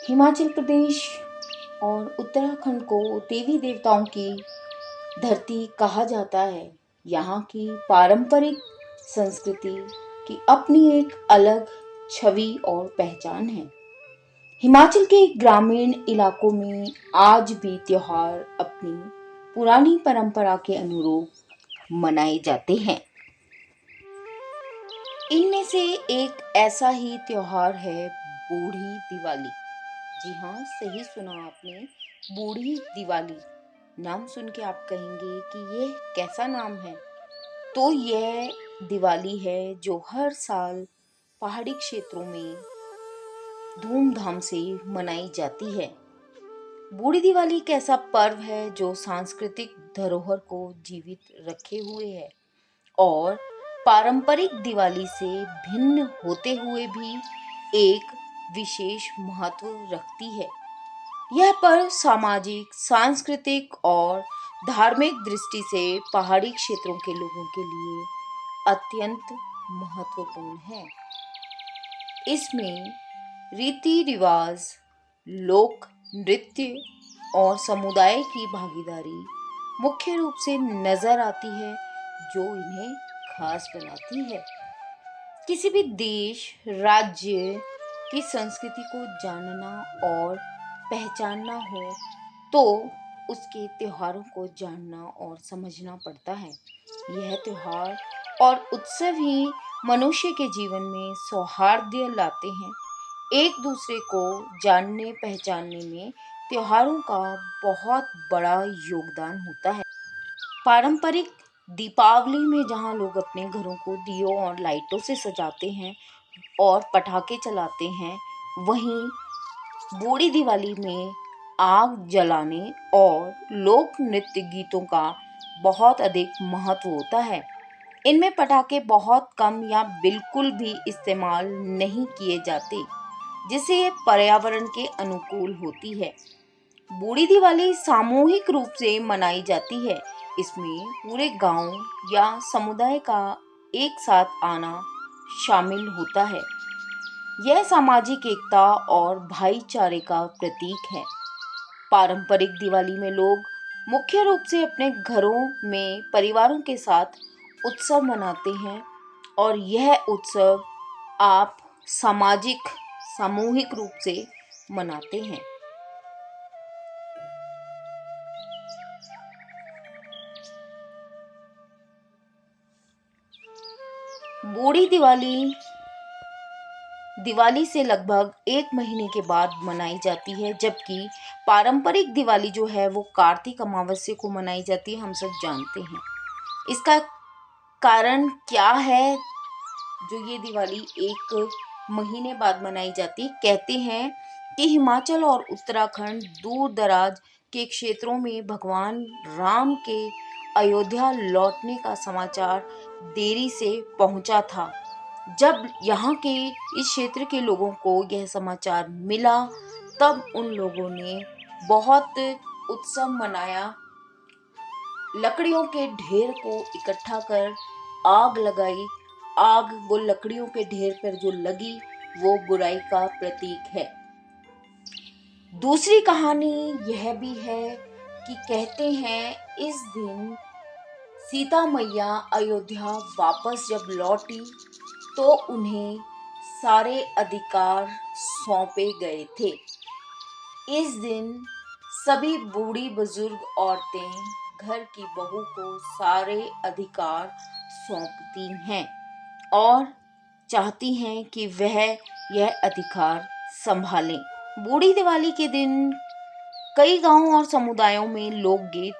हिमाचल प्रदेश और उत्तराखंड को देवी देवताओं की धरती कहा जाता है। यहाँ की पारंपरिक संस्कृति की अपनी एक अलग छवि और पहचान है। हिमाचल के ग्रामीण इलाकों में आज भी त्योहार अपनी पुरानी परंपरा के अनुरूप मनाए जाते हैं। इनमें से एक ऐसा ही त्योहार है बूढ़ी दिवाली। जी हाँ, सही सुना आपने, बूढ़ी दिवाली। नाम सुन के आप कहेंगे कि ये कैसा नाम है। तो यह दिवाली है जो हर साल पहाड़ी क्षेत्रों में धूमधाम से मनाई जाती है। बूढ़ी दिवाली एक ऐसा पर्व है जो सांस्कृतिक धरोहर को जीवित रखे हुए है और पारंपरिक दिवाली से भिन्न होते हुए भी एक विशेष महत्व रखती है। यह पर्व सामाजिक, सांस्कृतिक और धार्मिक दृष्टि से पहाड़ी क्षेत्रों के लोगों के लिए अत्यंत महत्वपूर्ण है। इसमें रीति रिवाज, लोक नृत्य और समुदाय की भागीदारी मुख्य रूप से नजर आती है, जो इन्हें खास बनाती है। किसी भी देश, राज्य की संस्कृति को जानना और पहचानना हो तो उसके त्योहारों को जानना और समझना पड़ता है। यह त्योहार और उत्सव ही मनुष्य के जीवन में सौहार्द लाते हैं। एक दूसरे को जानने पहचानने में त्योहारों का बहुत बड़ा योगदान होता है। पारंपरिक दीपावली में जहाँ लोग अपने घरों को दियों और लाइटों से सजाते हैं और पटाखे चलाते हैं, वहीं बूढ़ी दिवाली में आग जलाने और लोक नृत्य गीतों का बहुत अधिक महत्व होता है। इनमें पटाखे बहुत कम या बिल्कुल भी इस्तेमाल नहीं किए जाते, जिससे ये पर्यावरण के अनुकूल होती है। बूढ़ी दिवाली सामूहिक रूप से मनाई जाती है। इसमें पूरे गांव या समुदाय का एक साथ आना शामिल होता है। यह सामाजिक एकता और भाईचारे का प्रतीक है। पारंपरिक दिवाली में लोग मुख्य रूप से अपने घरों में परिवारों के साथ उत्सव मनाते हैं और यह उत्सव आप सामूहिक रूप से मनाते हैं। बूढ़ी दिवाली से लगभग 1 महीने के बाद मनाई जाती है, जबकि पारंपरिक दिवाली जो है वो कार्तिक अमावस्या को मनाई जाती है, हम सब जानते हैं। इसका कारण क्या है जो ये दिवाली 1 महीने बाद मनाई जाती है? कहते हैं कि हिमाचल और उत्तराखंड दूर दराज के क्षेत्रों में भगवान राम के अयोध्या लौटने का समाचार देरी से पहुंचा था। जब यहाँ के इस क्षेत्र के लोगों को यह समाचार मिला, तब उन लोगों ने बहुत उत्सव मनाया, लकड़ियों के ढेर को इकट्ठा कर आग लगाई। आग वो लकड़ियों के ढेर पर जो लगी वो बुराई का प्रतीक है। दूसरी कहानी यह भी है कि कहते हैं इस दिन सीता मैया अयोध्या वापस जब लौटी तो उन्हें सारे अधिकार सौंपे गए थे। इस दिन सभी बूढ़ी बुजुर्ग औरतें घर की बहू को सारे अधिकार सौंपती हैं और चाहती हैं कि वह यह अधिकार संभालें। बूढ़ी दिवाली के दिन कई गांवों और समुदायों में लोकगीत,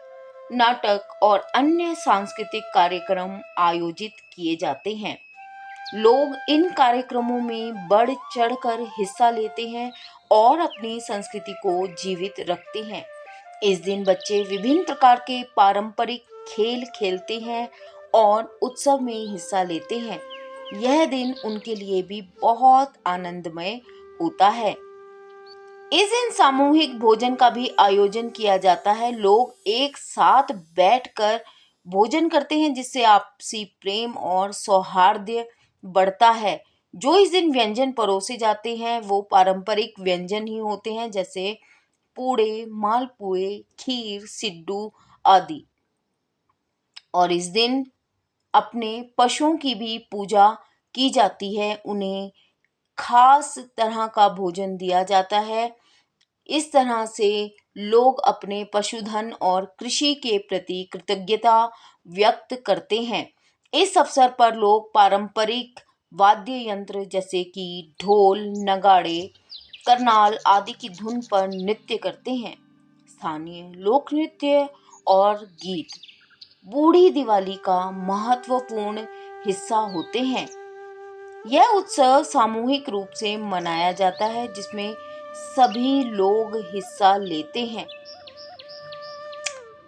नाटक और अन्य सांस्कृतिक कार्यक्रम आयोजित किए जाते हैं। लोग इन कार्यक्रमों में बढ़ चढ़कर हिस्सा लेते हैं और अपनी संस्कृति को जीवित रखते हैं। इस दिन बच्चे विभिन्न प्रकार के पारंपरिक खेल खेलते हैं और उत्सव में हिस्सा लेते हैं। यह दिन उनके लिए भी बहुत आनंदमय होता है। इस दिन सामूहिक भोजन का भी आयोजन किया जाता है। लोग एक साथ बैठकर भोजन करते हैं, जिससे आपसी प्रेम और सौहार्द बढ़ता है। जो इस दिन व्यंजन परोसे जाते हैं वो पारंपरिक व्यंजन ही होते हैं, जैसे पूड़े, मालपुए, खीर, सिड्डू आदि। और इस दिन अपने पशुओं की भी पूजा की जाती है, उन्हें खास तरह का भोजन दिया जाता है। इस तरह से लोग अपने पशुधन और कृषि के प्रति कृतज्ञता व्यक्त करते हैं। इस अवसर पर लोग पारंपरिक वाद्य यंत्र जैसे कि ढोल, नगाड़े, करनाल आदि की धुन पर नृत्य करते हैं। स्थानीय लोक नृत्य और गीत बूढ़ी दिवाली का महत्वपूर्ण हिस्सा होते हैं। यह उत्सव सामूहिक रूप से मनाया जाता है, जिसमें सभी लोग हिस्सा लेते हैं।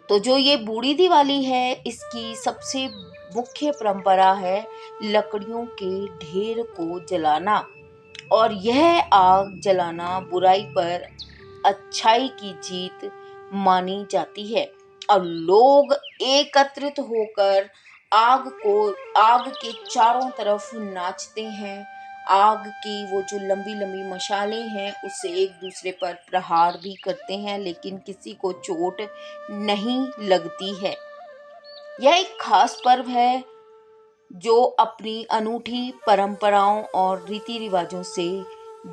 तो जो ये बूढ़ी दिवाली है, इसकी सबसे मुख्य परंपरा है लकड़ियों के ढेर को जलाना। और यह आग जलाना बुराई पर अच्छाई की जीत मानी जाती है। और लोग एकत्रित होकर आग के चारों तरफ नाचते हैं। आग की वो जो लंबी लंबी मशालें हैं उससे एक दूसरे पर प्रहार भी करते हैं, लेकिन किसी को चोट नहीं लगती है। यह एक खास पर्व है जो अपनी अनूठी परंपराओं और रीति रिवाजों से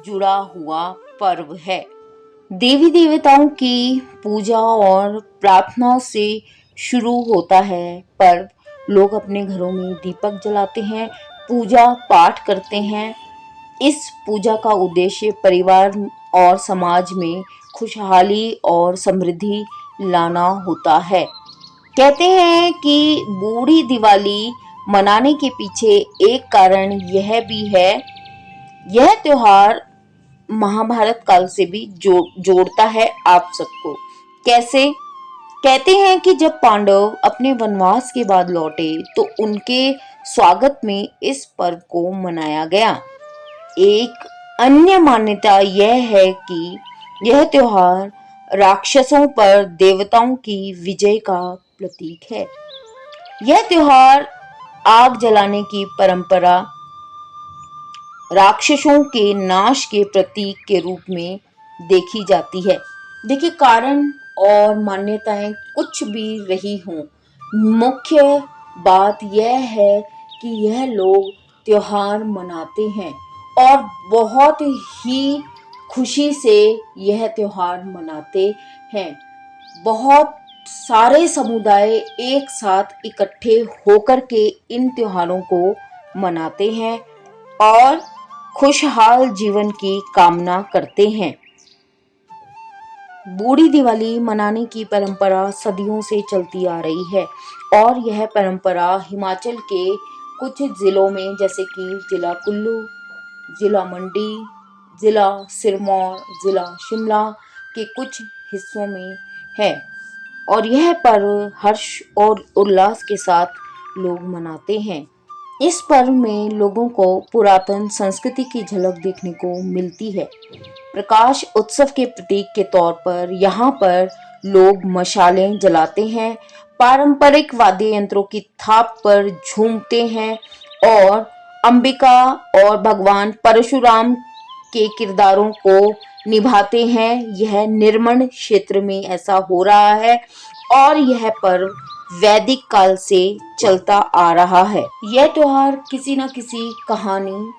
जुड़ा हुआ पर्व है। देवी देवताओं की पूजा और प्रार्थना से शुरू होता है पर्व। लोग अपने घरों में दीपक जलाते हैं, पूजा पाठ करते हैं। इस पूजा का उद्देश्य परिवार और समाज में खुशहाली और समृद्धि लाना होता है। कहते हैं कि बूढ़ी दिवाली मनाने के पीछे एक कारण यह भी है, यह त्योहार महाभारत काल से भी जोड़ता है आप सबको। कैसे? कहते हैं कि जब पांडव अपने वनवास के बाद लौटे तो उनके स्वागत में इस पर्व को मनाया गया। एक अन्य मान्यता यह है कि यह त्योहार राक्षसों पर देवताओं की विजय का प्रतीक है। यह त्योहार आग जलाने की परंपरा राक्षसों के नाश के प्रतीक के रूप में देखी जाती है। देखिए, कारण और मान्यताएं कुछ भी रही हों, मुख्य बात यह है कि यह लोग त्योहार मनाते हैं और बहुत ही खुशी से यह त्योहार मनाते हैं। बहुत सारे समुदाय एक साथ इकट्ठे होकर के इन त्योहारों को मनाते हैं और खुशहाल जीवन की कामना करते हैं। बूढ़ी दिवाली मनाने की परंपरा सदियों से चलती आ रही है और यह परंपरा हिमाचल के कुछ जिलों में, जैसे कि जिला कुल्लू, जिला मंडी, जिला सिरमौर, जिला शिमला के कुछ हिस्सों में है। और यह पर्व हर्ष और उल्लास के साथ लोग मनाते हैं। इस पर्व में लोगों को पुरातन संस्कृति की झलक देखने को मिलती है। प्रकाश उत्सव के प्रतीक के तौर पर यहाँ पर लोग मशालें जलाते हैं, पारंपरिक वाद्य यंत्रों की थाप पर झूमते हैं और अंबिका और भगवान परशुराम के किरदारों को निभाते हैं। यह निर्मल क्षेत्र में ऐसा हो रहा है और यह पर्व वैदिक काल से चलता आ रहा है। यह त्योहार किसी न किसी कहानी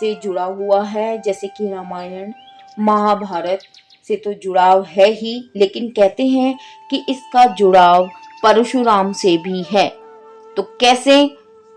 से जुड़ा हुआ है, जैसे कि रामायण महाभारत से तो जुड़ाव है ही, लेकिन कहते हैं कि इसका जुड़ाव परशुराम से भी है। तो कैसे?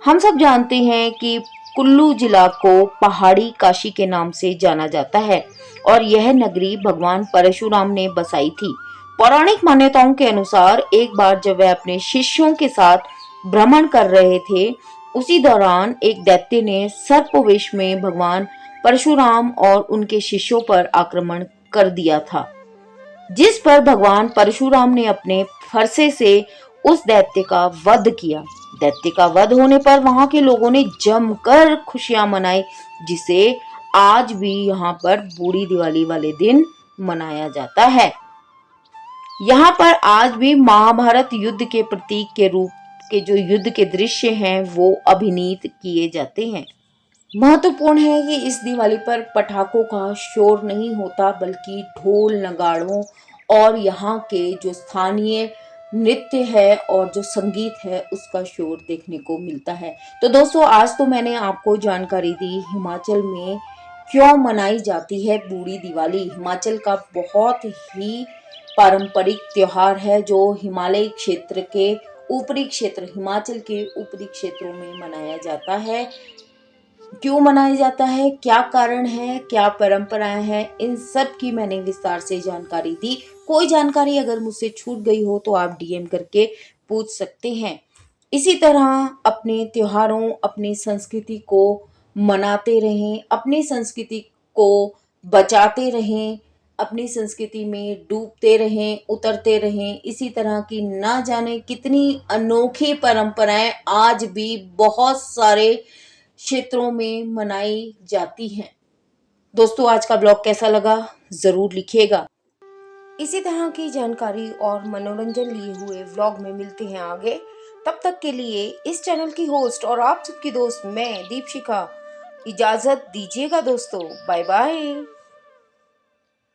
हम सब जानते हैं कि कुल्लू जिला को पहाड़ी काशी के नाम से जाना जाता है और यह नगरी भगवान परशुराम ने बसाई थी। पौराणिक मान्यताओं के अनुसार एक बार जब वह अपने शिष्यों के साथ भ्रमण कर रहे थे, उसी दौरान एक दैत्य ने सर्पवेश में भगवान परशुराम और उनके शिष्यों पर आक्रमण कर दिया था, जिस पर भगवान परशुराम ने अपने फरसे से उस दैत्य का वध किया। दैत्य का वध होने पर वहां के लोगों ने जमकर खुशियां मनाई, जिसे आज भी यहाँ पर बूढ़ी दिवाली वाले दिन मनाया जाता है। यहाँ पर आज भी महाभारत युद्ध के प्रतीक के रूप के जो युद्ध के दृश्य हैं वो अभिनीत किए जाते हैं। महत्वपूर्ण है कि इस दिवाली पर पटाखों का शोर नहीं होता, बल्कि ढोल नगाड़ों और यहाँ के जो स्थानीय नृत्य है और जो संगीत है उसका शोर देखने को मिलता है। तो दोस्तों, आज तो मैंने आपको जानकारी दी हिमाचल में क्यों मनाई जाती है बूढ़ी दिवाली। हिमाचल का बहुत ही पारंपरिक त्योहार है जो हिमालय क्षेत्र के ऊपरी क्षेत्र हिमाचल के ऊपरी क्षेत्रों में मनाया जाता है। क्यों मनाया जाता है, क्या कारण है, क्या परंपराएं हैं, इन सब की मैंने विस्तार से जानकारी दी। कोई जानकारी अगर मुझसे छूट गई हो तो आप डीएम करके पूछ सकते हैं। इसी तरह अपने त्योहारों, अपनी संस्कृति को मनाते रहें, अपनी संस्कृति को बचाते रहें, अपनी संस्कृति में डूबते रहें, उतरते रहें। इसी तरह की ना जाने कितनी अनोखी परंपराएं आज भी बहुत सारे क्षेत्रों में मनाई जाती हैं। दोस्तों, आज का ब्लॉग कैसा लगा जरूर लिखिएगा। इसी तरह की जानकारी और मनोरंजन लिए हुए व्लॉग में मिलते हैं आगे। तब तक के लिए इस चैनल की होस्ट और आप सबकी दोस्त मैं दीपशिखा इजाजत दीजिएगा दोस्तों। Bye bye.